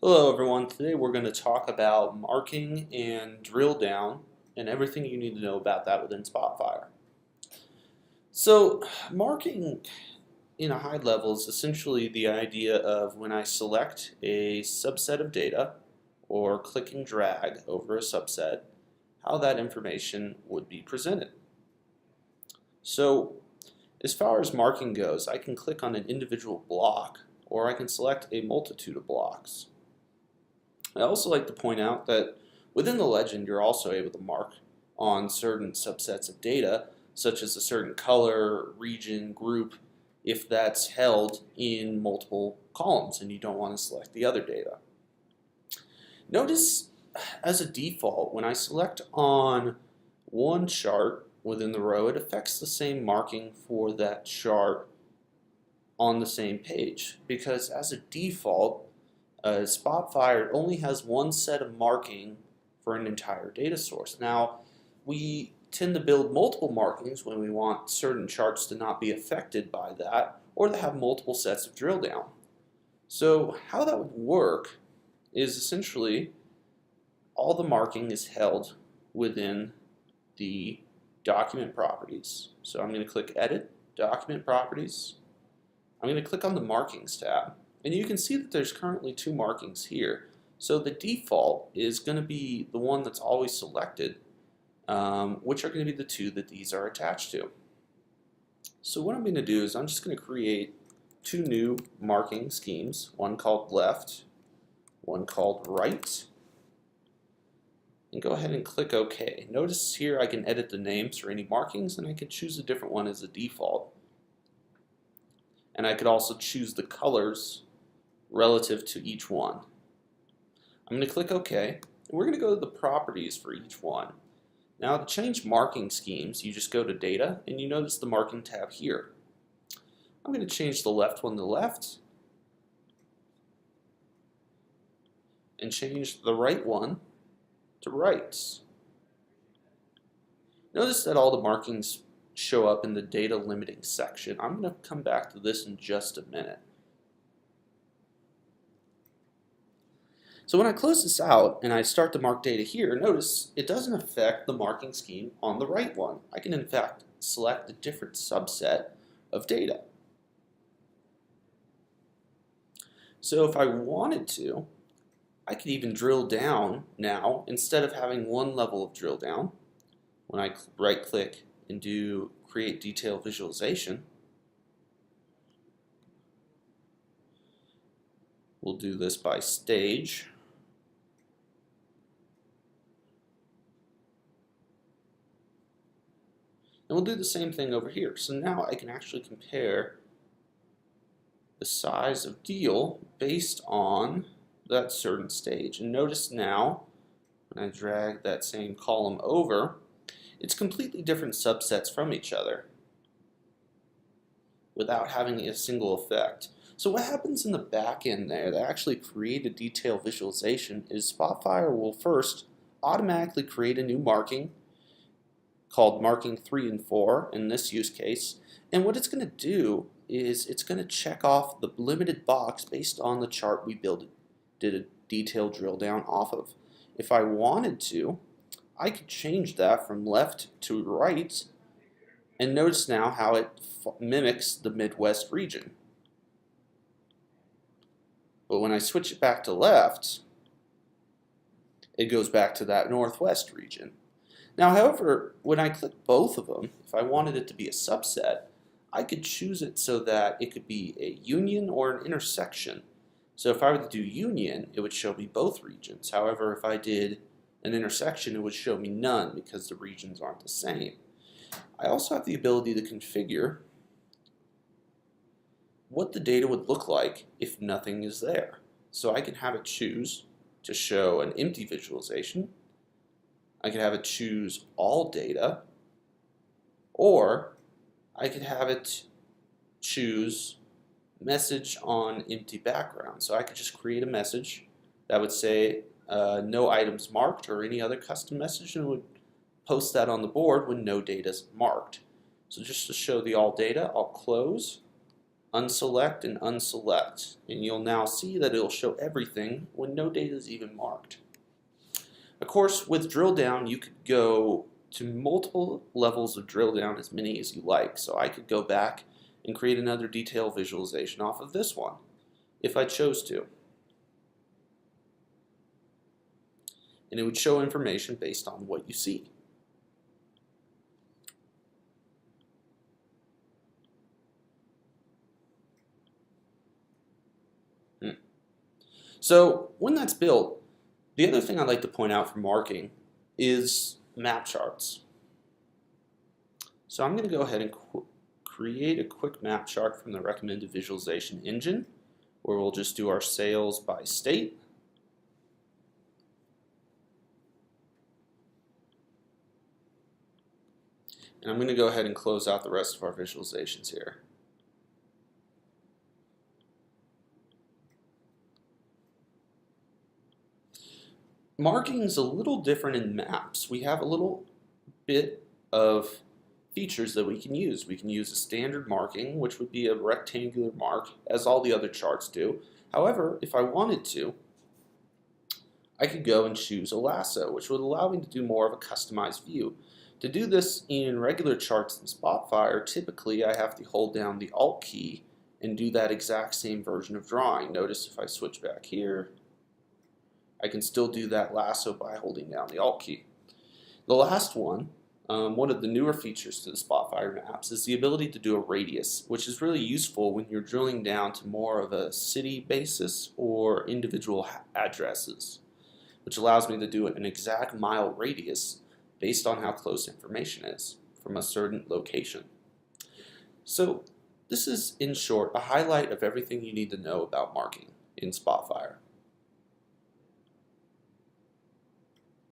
Hello everyone, today we're going to talk about marking and drill down and everything you need to know about that within Spotfire. So marking in a high level is essentially the idea of when I select a subset of data or click and drag over a subset, how that information would be presented. So as far as marking goes, I can click on an individual block or I can select a multitude of blocks. I also like to point out that within the legend you're also able to mark on certain subsets of data, such as a certain color, region, group, if that's held in multiple columns and you don't want to select the other data. Notice as a default, when I select on one chart within the row, it affects the same marking for that chart on the same page, because as a default, Spotfire only has one set of marking for an entire data source. Now, we tend to build multiple markings when we want certain charts to not be affected by that, or to have multiple sets of drill down. So how that would work is essentially all the marking is held within the document properties. So I'm going to click Edit, Document Properties. I'm going to click on the Markings tab. And you can see that there's currently two markings here. So the default is going to be the one that's always selected, which are going to be the two that these are attached to. So what I'm going to do is I'm just going to create two new marking schemes, one called left, one called right, and go ahead and click OK. Notice here I can edit the names for any markings, and I can choose a different one as a default. And I could also choose the colors relative to each one. I'm going to click OK, and we're going to go to the properties for each one. Now to change marking schemes, you just go to Data, and you notice the Marking tab here. I'm going to change the left one to left, and change the right one to right. Notice that all the markings show up in the data limiting section. I'm going to come back to this in just a minute. So when I close this out and I start to mark data here, notice it doesn't affect the marking scheme on the right one. I can in fact select a different subset of data. So if I wanted to, I could even drill down now. Instead of having one level of drill down, when I right click and do Create Detail Visualization, we'll do this by stage. And we'll do the same thing over here. So now I can actually compare the size of deal based on that certain stage. And notice now, when I drag that same column over, it's completely different subsets from each other without having a single effect. So what happens in the back end there that actually create a detailed visualization is Spotfire will first automatically create a new marking called marking 3 and 4 in this use case, and what it's going to do is it's going to check off the limited box based on the chart we did a detailed drill down off of. If I wanted to, I could change that from left to right, and notice now how it mimics the Midwest region. But when I switch it back to left, it goes back to that Northwest region. Now, however, when I click both of them, if I wanted it to be a subset, I could choose it so that it could be a union or an intersection. So if I were to do union, it would show me both regions. However, if I did an intersection, it would show me none because the regions aren't the same. I also have the ability to configure what the data would look like if nothing is there. So I can have it choose to show an empty visualization. I could have it choose all data, or I could have it choose message on empty background. So I could just create a message that would say no items marked or any other custom message, and it would post that on the board when no data is marked. So just to show the all data, I'll close, unselect and unselect, and you'll now see that it'll show everything when no data is even marked. Of course, with Drilldown, you could go to multiple levels of Drilldown, as many as you like. So I could go back and create another detailed visualization off of this one, if I chose to. And it would show information based on what you see. So when that's built, the other thing I'd like to point out for marking is map charts. So I'm going to go ahead and create a quick map chart from the recommended visualization engine, where we'll just do our sales by state. And I'm going to go ahead and close out the rest of our visualizations here. Marking is a little different in maps. We have a little bit of features that we can use. We can use a standard marking, which would be a rectangular mark, as all the other charts do. However, if I wanted to, I could go and choose a lasso, which would allow me to do more of a customized view. To do this in regular charts in Spotfire, typically I have to hold down the Alt key and do that exact same version of drawing. Notice if I switch back here, I can still do that lasso by holding down the Alt key. The last one of the newer features to the Spotfire maps is the ability to do a radius, which is really useful when you're drilling down to more of a city basis or individual addresses, which allows me to do an exact mile radius based on how close information is from a certain location. So this is, in short, a highlight of everything you need to know about marking in Spotfire.